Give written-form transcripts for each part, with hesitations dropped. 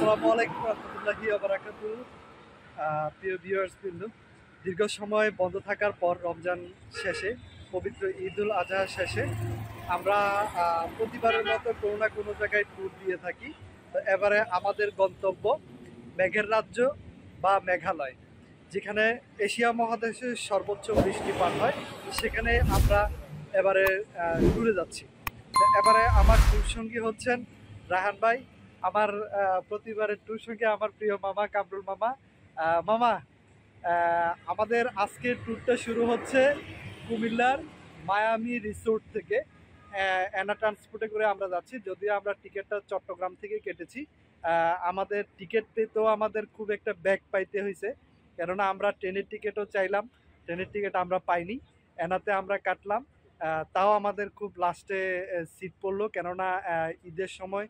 আসসালামু আলাইকুম রহমতুল্লাহি ওয়া বারাকাতুহু। প্রিয় ভিউয়ার্স বিন্দু, দীর্ঘ সময় বন্ধ থাকার পর রমজান শেষে, পবিত্র ঈদুল আজহা শেষে আমরা প্রতিবারের মতো কোনো না কোনো জায়গায় ট্যুর দিয়ে থাকি। তো এবারে আমাদের গন্তব্য মেঘের রাজ্য বা মেঘালয়, যেখানে এশিয়া মহাদেশের সর্বোচ্চ বৃষ্টিপাত হয়, সেখানে আমরা এবারে ট্যুরে যাচ্ছি। এবারে আমার ট্যুর সঙ্গী হচ্ছেন রাহান ভাই, আমার প্রতিবারের ট্যুর সঙ্গী আমার প্রিয় মামা কামরুল মামা। মামা, আমাদের আজকের ট্যুরটা শুরু হচ্ছে কুমিল্লার মায়ামি রিসোর্ট থেকে। অ্যানা ট্রান্সপোর্টে করে আমরা যাচ্ছি, যদিও আমরা টিকিটটা চট্টগ্রাম থেকে কেটেছি। আমাদের টিকিট পেতেও আমাদের খুব একটা ব্যাক পাইতে হয়েছে, কেননা আমরা ট্রেনের টিকিটও চাইলাম, ট্রেনের টিকিট আমরা পাইনি, এনাতে আমরা কাটলাম। তাও আমাদের খুব লাস্টে সিট পড়লো, কেননা ঈদের সময়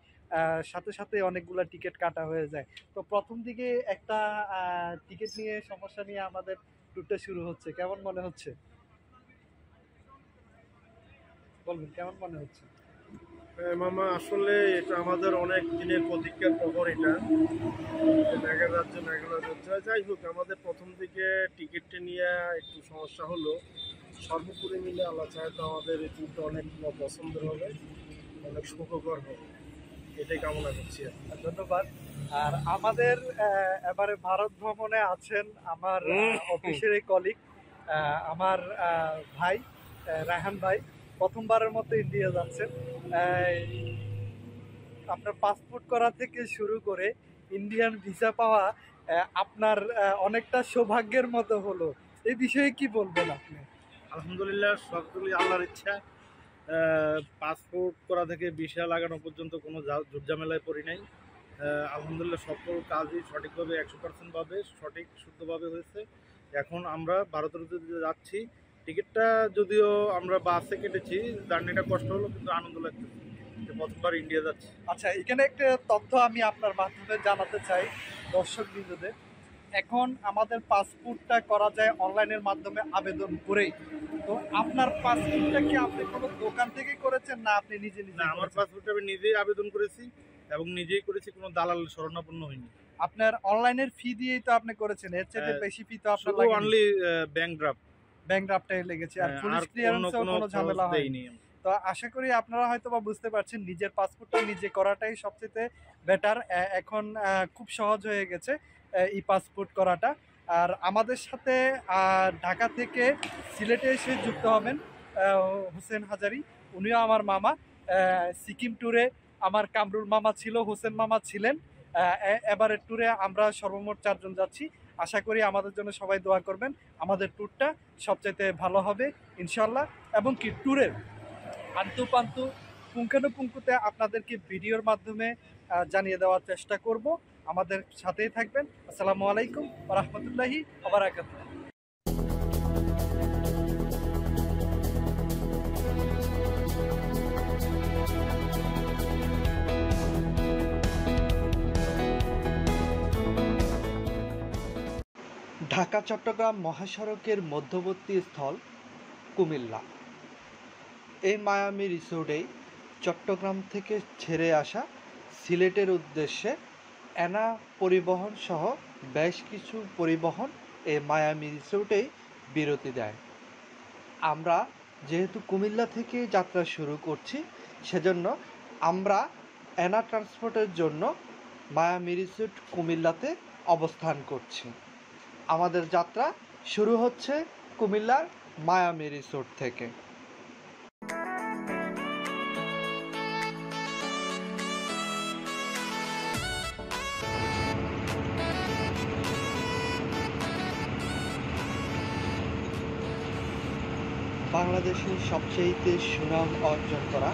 সাথে সাথে অনেকগুলো টিকিট কাটা হয়ে যায়। তো প্রথম দিকে একটা টিকিট নিয়ে সমস্যা নিয়ে আমাদের ট্যুরটা শুরু হচ্ছে। কেমন মনে হচ্ছে বলবেন, কেমন মনে হচ্ছে? মামা, আসলে এটা আমাদের অনেক দিনের প্রতীক্ষার প্রহর। এটা মেঘালয় যাচ্ছে। যাই হোক, আমাদের প্রথম দিকে টিকিটটা নিয়ে একটু সমস্যা হলো। সর্বোপরি মিলে আল্লাহ চায় তো আমাদের এই ট্যুরটা অনেক পছন্দের হবে, অনেক সুখকর হবে, এটাই কামনা করছি। ধন্যবাদ। আর আমাদের এবারে ভারত ভ্রমণে আছেন আমার অফিসের কলিগ, আমার ভাই রায়হান ভাই। প্রথমবারের মতো ইন্ডিয়া যাচ্ছেন। আপনার পাসপোর্ট করা থেকে শুরু করে ইন্ডিয়ান ভিসা পাওয়া আপনার অনেকটা সৌভাগ্যের মতো হলো। এই বিষয়ে কি বলবেন আপনি? আলহামদুলিল্লাহ, সবগুলি আল্লাহর ইচ্ছা। পাসপোর্ট করা থেকে ভিসা লাগানো পর্যন্ত কোনো ঝামেলায় পড়ি নাই। আলহামদুলিল্লাহ, সকল কাজই সঠিকভাবে 100% সঠিক শুদ্ধভাবে হয়েছে। এখন আমরা ভারতের উদ্দেশ্যে যাচ্ছি। টিকিটটা যদিও আমরা বাসে কেটেছি, জার্নিটা কষ্ট হলো, কিন্তু আনন্দ লাগতেছে, প্রথমবার ইন্ডিয়া যাচ্ছি। আচ্ছা, এখানে একটা তথ্য আমি আপনার মাধ্যমে জানাতে চাই দর্শক বিন্দুদের। এখন আমাদের পাসপোর্টটা করা যায় অনলাইনের মাধ্যমে আবেদন করেই। তো আপনার পাসপোর্টটা কি আপনি কোনো দোকান থেকে করেছেন, না আপনি নিজে নিজে? আমার পাসপোর্টটা আমি নিজেই আবেদন করেছি এবং নিজেই করেছি, কোনো দালাল শরণাপন্ন হয়নি। আপনার অনলাইনের ফি দিয়েই তো আপনি করেছেন, এর চেয়ে বেশি ফি তো আপনার লাগেনি। অনলি ব্যাংক ড্রাফটটাই লেগেছে, আর পুলিশ ক্লিয়ারেন্সেও কোনো ঝামেলা হয়নি। তো আশা করি আপনারা হয়তো বা বুঝতে পারছেন, নিজের পাসপোর্টটা নিজে করাটাই সবচেয়ে বেটার। এখন খুব সহজ হয়ে গেছে ই পাসপোর্ট করাটা। আর আমাদের সাথে ঢাকা থেকে সিলেটে এসে যুক্ত হবেন হোসেন হাজারি, উনিও আমার মামা। সিকিম ট্যুরে আমার কামরুল মামা ছিল, হোসেন মামা ছিলেন। এবারের ট্যুরে আমরা সর্বমোট 4 জন যাচ্ছি। আশা করি আমাদের জন্য সবাই দোয়া করবেন, আমাদের ট্যুরটা সবচাইতে ভালো হবে ইনশাল্লাহ। এবং কি ট্যুরের আন্তুপান্তু পুঙ্খানুপুঙ্খুতে আপনাদেরকে ভিডিওর মাধ্যমে জানিয়ে দেওয়ার চেষ্টা করব। আমাদের সাথেই থাকবেন। আসসালামু আলাইকুম ওয়া রাহমাতুল্লাহি ওয়া বারাকাতুহু। ঢাকা চট্টগ্রাম মহাসড়কের মধ্যবর্তী স্থল কুমিল্লা। এই মায়ামি রিসোর্টেই চট্টগ্রাম থেকে ছেড়ে আসা সিলেটের উদ্দেশ্যে অ্যানা পরিবহন সহ বেশ কিছু পরিবহন এই মায়ামি রিসোর্টেই বিরতি দেয়। আমরা যেহেতু কুমিল্লা থেকে যাত্রা শুরু করছি, সেজন্য আমরা অ্যানা ট্রান্সপোর্টের জন্য মায়ামি রিসোর্ট কুমিল্লাতে অবস্থান করছি। আমাদের যাত্রা শুরু হচ্ছে কুমিল্লার মায়ামি রিসোর্ট থেকে। বাংলাদেশের সবচেয়ে সুনাম অর্জন করা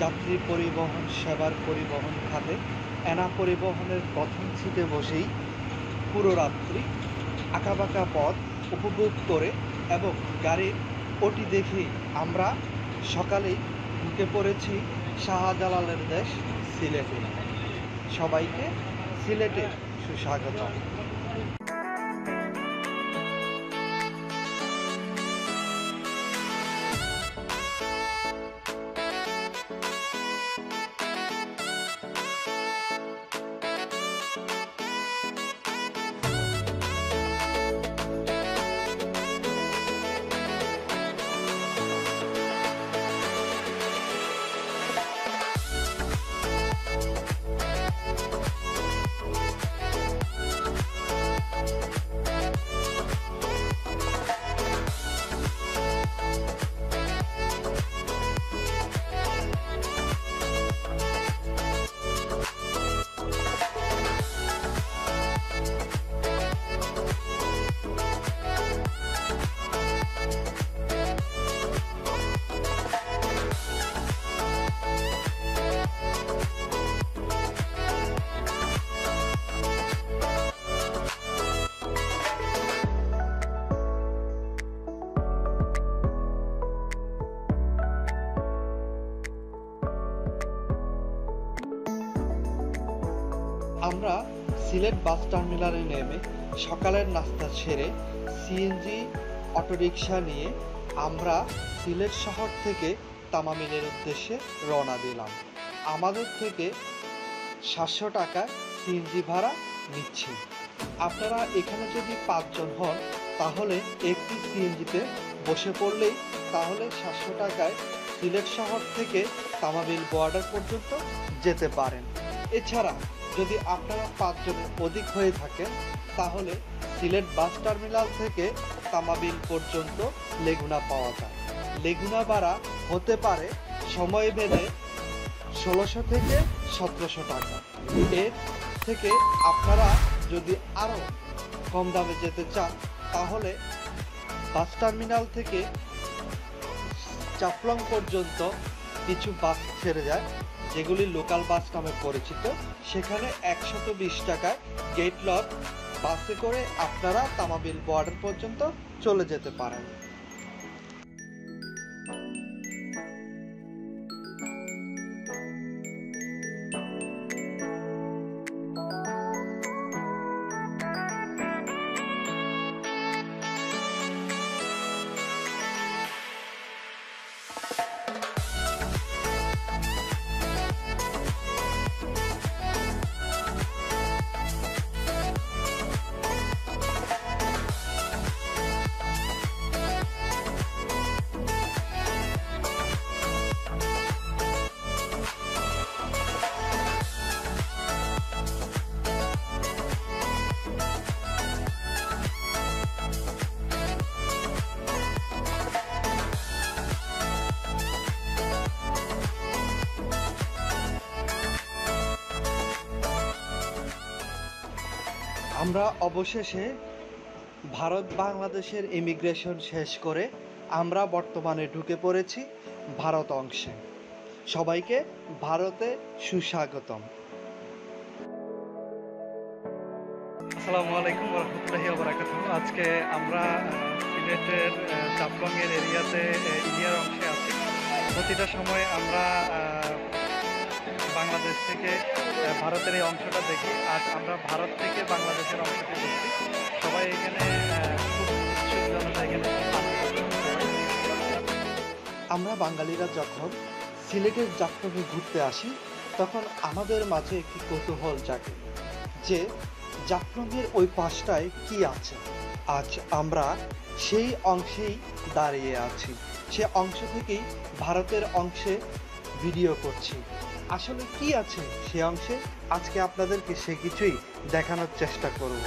যাত্রী পরিবহন সেবার পরিবহন খাতে অ্যানা পরিবহনের প্রথম সিটে বসেই পুরো রাত্রি আঁকাবাঁকা পথ উপভোগ করে এবং গাড়ির ওটি দেখেই আমরা সকালেই ঢুকে পড়েছি শাহজালালের দেশ সিলেটে। সবাইকে সিলেটে সুস্বাগতম। আমরা সিলেট বাস টার্মিনালে নেমে সকালের নাস্তা সেরে সিএনজি অটোরিকশা নিয়ে আমরা সিলেট শহর থেকে তামামিলের উদ্দেশ্যে রওনা দিলাম। আমাদের থেকে 700 টাকা সিএনজি ভাড়া নিচ্ছে। আপনারা এখানে যদি 5 জন হন তাহলে একটি সিএনজিতে বসে পড়লেই তাহলে 700 টাকায় সিলেট শহর থেকে তামাবিল বর্ডার পর্যন্ত যেতে পারেন। এছাড়া যদি আপনারা 5 জনের অধিক হয়ে থাকেন তাহলে সিলেট বাস টার্মিনাল থেকে তামাবিল পর্যন্ত লেগুনা পাওয়া যায়। লেগুনা ভাড়া হতে পারে সময় ভেদে 1600 থেকে 1700 টাকা। এর থেকে আপনারা যদি আরও কম দামে যেতে চান তাহলে বাস টার্মিনাল থেকে চাপলং পর্যন্ত কিছু বাস ছেড়ে যায় যেগুলি লোকাল বাস নামে পরিচিত। সেখানে 120 টাকায় গেট লক বাসে করে আপনারা তামাবিল বর্ডার পর্যন্ত চলে যেতে পারেন। আমরা অবশেষে ভারত বাংলাদেশের ইমিগ্রেশন শেষ করে আমরা বর্তমানে ঢুকে পড়েছি ভারত অংশে। সবাইকে ভারতে সুস্বাগতম। আসসালামু আলাইকুম ওয়া রাহমাতুল্লাহি ওয়া বারাকাতুহু। আজকে আমরা সিলেটের চাপলংয়ের এরিয়াতে ইন্ডিয়ার অংশে আছি। প্রতিটা সময় আমরা বাংলাদেশ থেকে ভারতের এই অংশটা দেখি। আজ আমরা ভারত থেকে বাংলাদেশের অংশটি দেখছি। সবাই এখানে খুব উৎসুক জনতা এখানে। আমরা বাঙালিরা যখন সিলেটের চাপলংয়ে ঘুরতে আসি তখন আমাদের মাঝে একটি কৌতূহল জাগে যে চাপলংয়ের ওই পাশটায় কি আছে। আজ আমরা সেই অংশেই দাঁড়িয়ে আছি। সে অংশ থেকেই ভারতের অংশে ভিডিও করছি। আসলে কি আছে সে অংশে আজকে আপনাদেরকে সে কিছুই দেখানোর চেষ্টা করব।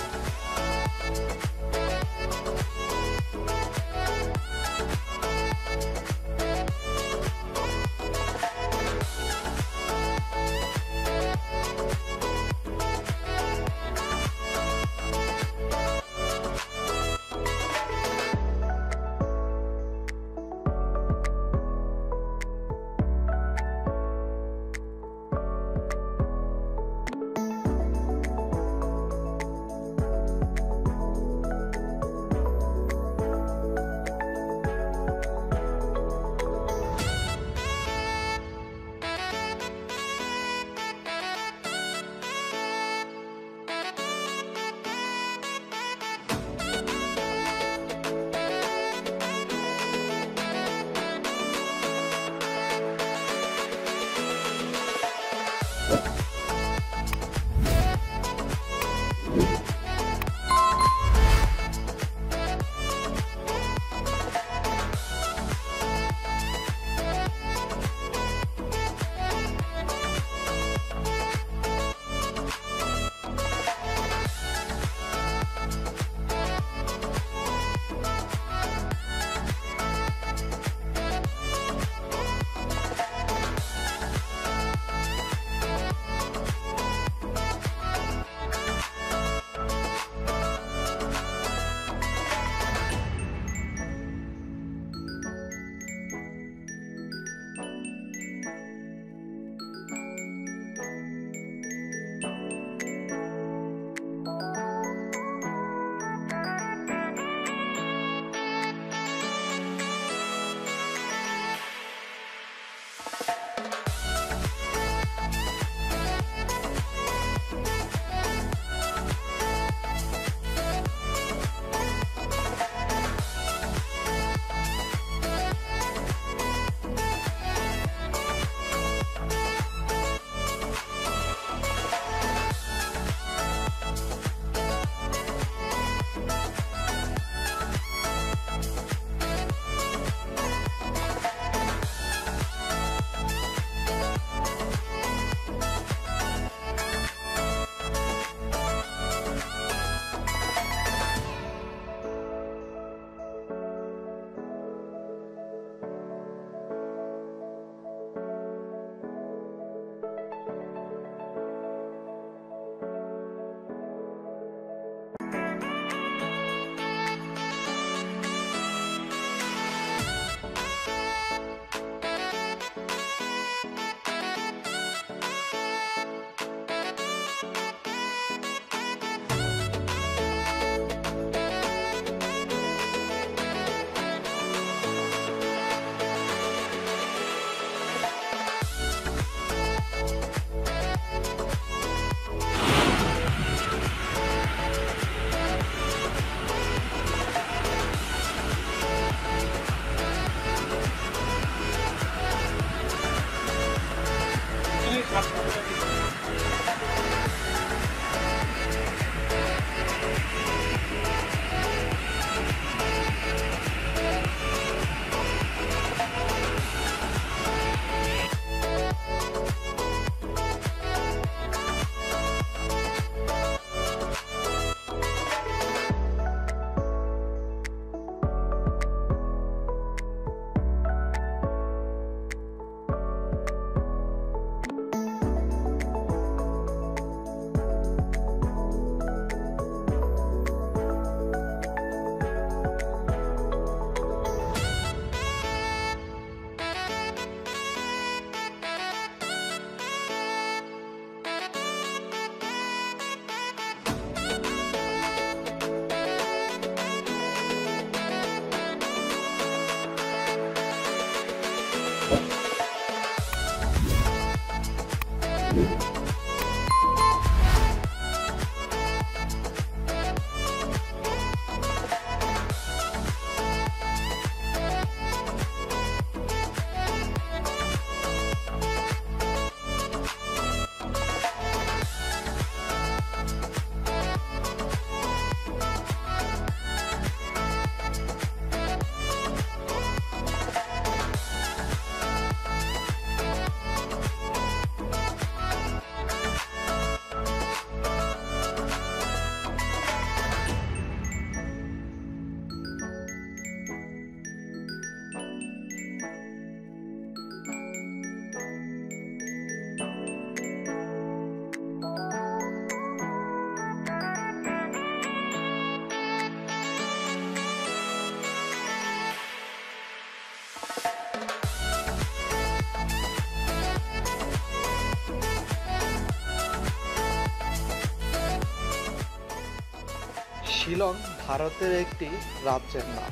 শিলং ভারতের একটি রাজ্যের নাম।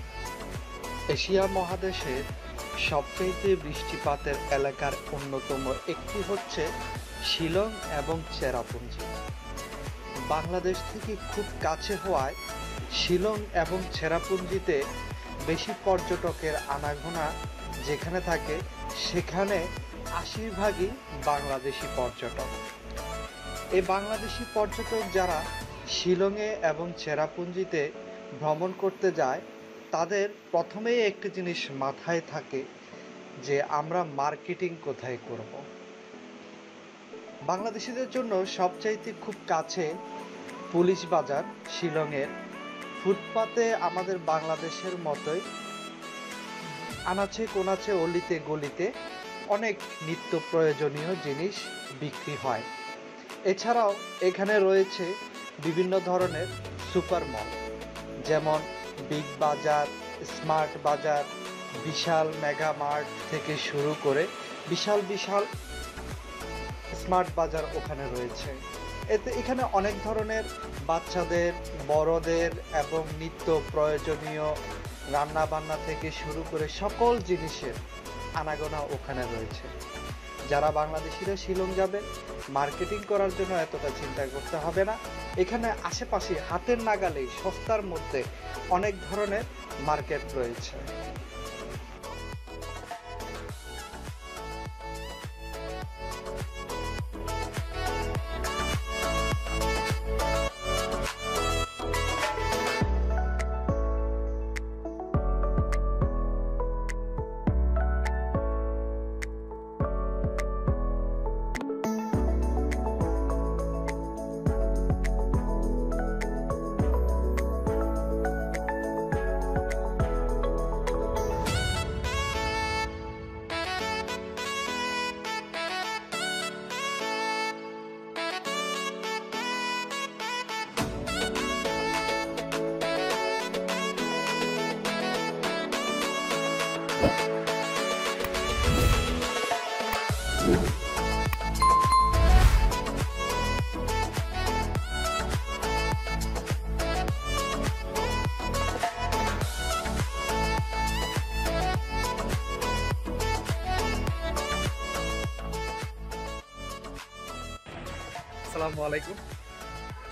এশিয়া মহাদেশের সবচেয়ে বৃষ্টিপাতের এলাকার অন্যতম একটি হচ্ছে শিলং এবং চেরাপুঞ্জি। বাংলাদেশ থেকে খুব কাছে হওয়ায় শিলং এবং চেরাপুঞ্জিতে বেশি পর্যটকের আনাগোনা যেখানে থাকে সেখানে ৮০% বাংলাদেশি পর্যটক। এই বাংলাদেশি পর্যটক যারা শিলংয়ে এবং চেরাপুঞ্জিতে ভ্রমণ করতে যায় তাদের প্রথমেই একটি জিনিস মাথায় থাকে যে আমরা মার্কেটিং কোথায় করব। বাংলাদেশিদের জন্য সবচাইতে খুব কাছে পুলিশ বাজার শিলংয়ের। ফুটপাতে আমাদের বাংলাদেশের মতোই আনাচে কোনাচে অলিতে গলিতে অনেক নিত্য প্রয়োজনীয় জিনিস বিক্রি হয়। এছাড়াও এখানে রয়েছে বিভিন্ন ধরনের সুপার মল, যেমন বিগ বাজার, স্মার্ট বাজার, বিশাল মেগা মার্ট থেকে শুরু করে বিশাল বিশাল স্মার্ট বাজার ওখানে রয়েছে। এখানে অনেক ধরনের বাচ্চাদের, বড়দের এবং নিত্য প্রয়োজনীয় রান্না বান্না থেকে শুরু করে সকল জিনিসের আনাগোনা ওখানে রয়েছে। যারা বাংলাদেশিরা শিলং যাবে মার্কেটিং করার জন্য এতটা চিন্তা করতে হবে না। এখানে আশেপাশে হাতের নাগালেই সস্তার মধ্যে অনেক ধরনের মার্কেট রয়েছে। আসসালামু আলাইকুম,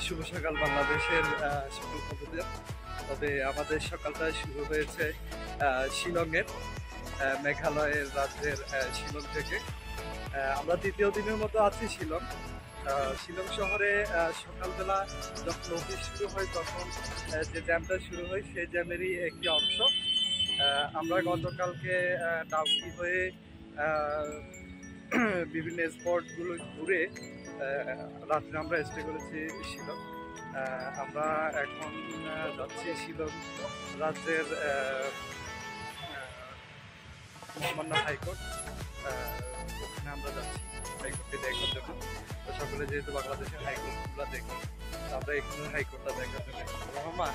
শুভ সকাল বাংলাদেশের সকল বন্ধুদের। তবে আমাদের সকালটা শুরু হয়েছে শিলংয়ের, মেঘালয়ের রাজ্যের শিলং থেকে। আমরা দ্বিতীয় দিনের মতো আছি শিলং। শিলং শহরে সকালবেলা যখন অফিস শুরু হয় তখন যে জ্যামটা শুরু হয় সেই জ্যামেরই একটি অংশ। আমরা গতকালকে ডাউকি হয়ে বিভিন্ন স্পটগুলো ঘুরে রাত্রে আমরা স্টে করেছি শিলং। আমরা এখন যাচ্ছি শিলং রাজ্যের মহামান্য হাইকোর্ট, ওখানে আমরা যাচ্ছি হাইকোর্টে দেখার জন্য। তো সকলে যেহেতু বাংলাদেশের হাইকোর্টগুলো দেখি, আমরা এখানে হাইকোর্টটা দেখার জন্য। রহমান,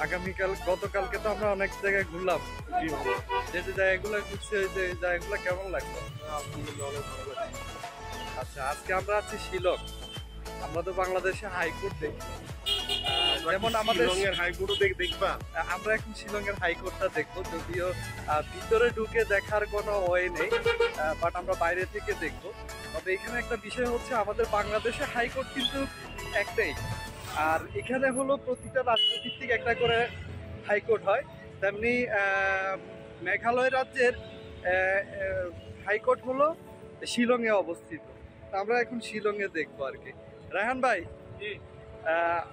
আগামীকাল গতকালকে তো আমরা অনেক জায়গায় ঘুরলাম, যে যে জায়গাগুলো ঘুরছি ওই যে জায়গাগুলো কেমন লাগলো? অনেক ভালো লাগছে। আচ্ছা, আজকে আমরা আছি শিলং। আমরা তো বাংলাদেশে হাইকোর্ট দেখি, যেমন আমাদের হাইকোর্ট দেখবা। আমরা এখন শিলংয়ের হাইকোর্টটা দেখবো, যদিও ভিতরে ঢুকে দেখার কোনো ওয়ে নেই, বাট আমরা বাইরে থেকে দেখবো। তবে এখানে একটা বিষয় হচ্ছে আমাদের বাংলাদেশে হাইকোর্ট কিন্তু একটাই, আর এখানে হলো প্রতিটা রাজ্যভিত্তিক একটা করে হাইকোর্ট হয়। তেমনি মেঘালয় রাজ্যের হাইকোর্ট হলো শিলংয়ে অবস্থিত। আমরা এখন শিলংয়ে দেখবো আর কি। রায়হান ভাই,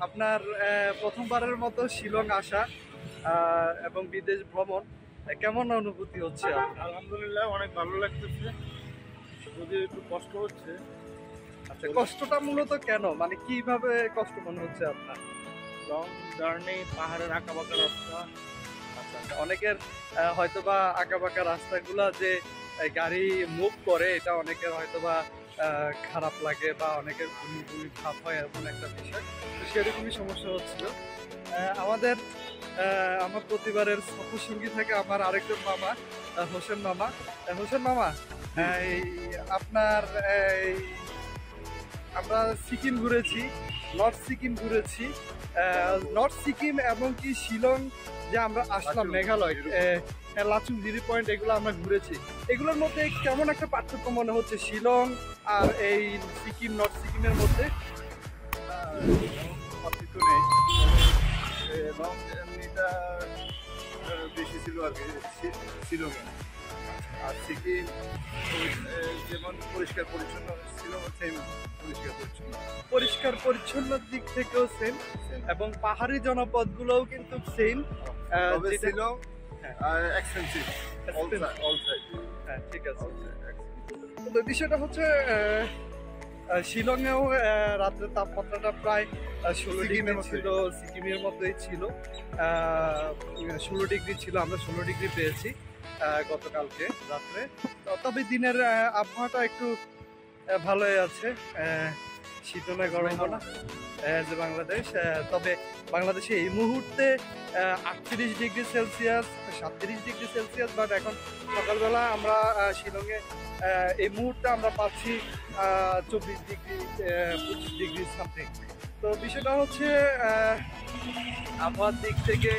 আপনার প্রথমবারের মতো শিলং আসা এবং বিদেশ ভ্রমণ, কেমন অনুভূতি হচ্ছে? আলহামদুলিল্লাহ অনেক ভালো লাগতেছে, যদিও একটু কষ্ট হচ্ছে। আচ্ছা, কষ্টটা মূলত কেন, মানে কিভাবে কষ্ট মনে হচ্ছে আপনার? লং জার্নি, পাহাড়ের আঁকাবাঁকা রাস্তা। আচ্ছা, অনেকের হয়তোবা আঁকাবাঁকা রাস্তাগুলা যে গাড়ি মুভ করে এটা অনেকের হয়তোবা খারাপ লাগে বা অনেকের ভুল ভুল ভাব হয়, এমন একটা বিষয়। তো সেরকমই সমস্যা হচ্ছিল আমাদের। আমার প্রতিবারের সফর সঙ্গী থাকে আমার আরেকজন মামা, হোসেন মামা। হোসেন মামা, আপনার আমরা সিকিম ঘুরেছি, নর্থ সিকিম ঘুরেছি, নর্থ সিকিম এবং কি শিলং যে আমরা আসলাম, মেঘালয়, লাচুং, জিরো পয়েন্ট, এগুলো আমরা ঘুরেছি। এগুলোর মধ্যে কেমন একটা পার্থক্য মনে হচ্ছে শিলং আর এই সিকিম, নর্থ সিকিমের মধ্যে? পার্থক্য নেই, এবং এমনিটা বেশি ছিল আর কি শিলংয়ে। আর সিকিম যেমন পরিষ্কার পরিচ্ছন্ন ছিল, সেম পরিষ্কার পরিচ্ছন্ন দিক থেকেও সেম, এবং পাহাড়ি জনপদগুলোও কিন্তু সেম। তবে শিলং এক্সপেন্সিভ অল সাইড। হ্যাঁ, ঠিক আছে। তো বিষয়টা হচ্ছে শিলংয়েও রাত্রের তাপমাত্রাটা প্রায় 16 ডিগ্রি ছিল, সিকিমের মতোই ছিল, 16 ডিগ্রি ছিল। আমরা 16 ডিগ্রি পেয়েছি গতকালকে রাত্রে। তবে দিনের আবহাওয়াটা একটু ভালোই আছে, শীতলে গরম না যে বাংলাদেশ। তবে বাংলাদেশে এই মুহূর্তে 38 degree Celsius, 37 degree Celsius, but এখন সকালবেলা আমরা শিলংয়ে এই মুহূর্তে আমরা পাচ্ছি 24 ডিগ্রি, 25 ডিগ্রি সামথিং। তো বিষয়টা হচ্ছে আবহাওয়ার দিক থেকে,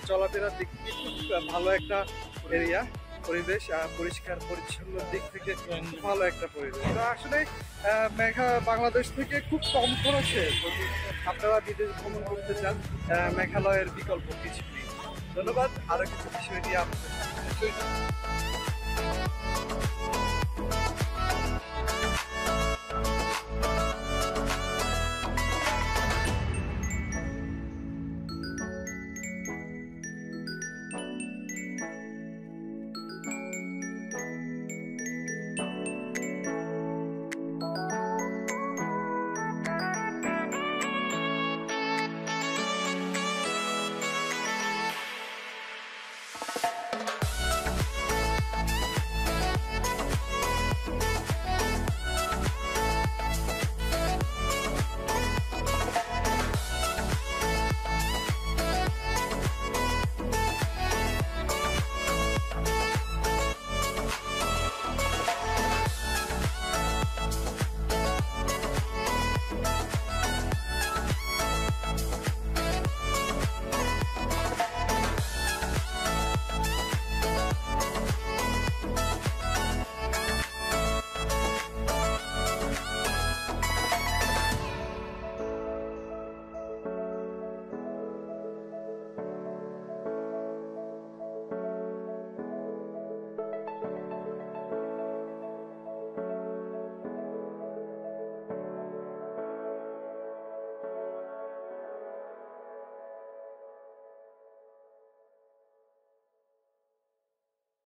চলাফেরার দিক থেকে খুব ভালো একটা এরিয়া, পরিবেশ, পরিষ্কার পরিচ্ছন্ন দিক থেকে ভালো একটা পরিবেশ। তো আসলে বাংলাদেশ থেকে খুব কম খরচে যদি আপনারা বিদেশ ভ্রমণ করতে চান, মেঘালয়ের বিকল্প কিছু নেই। ধন্যবাদ। আরো কিছু বিষয় নিয়ে আপনাদের সাথে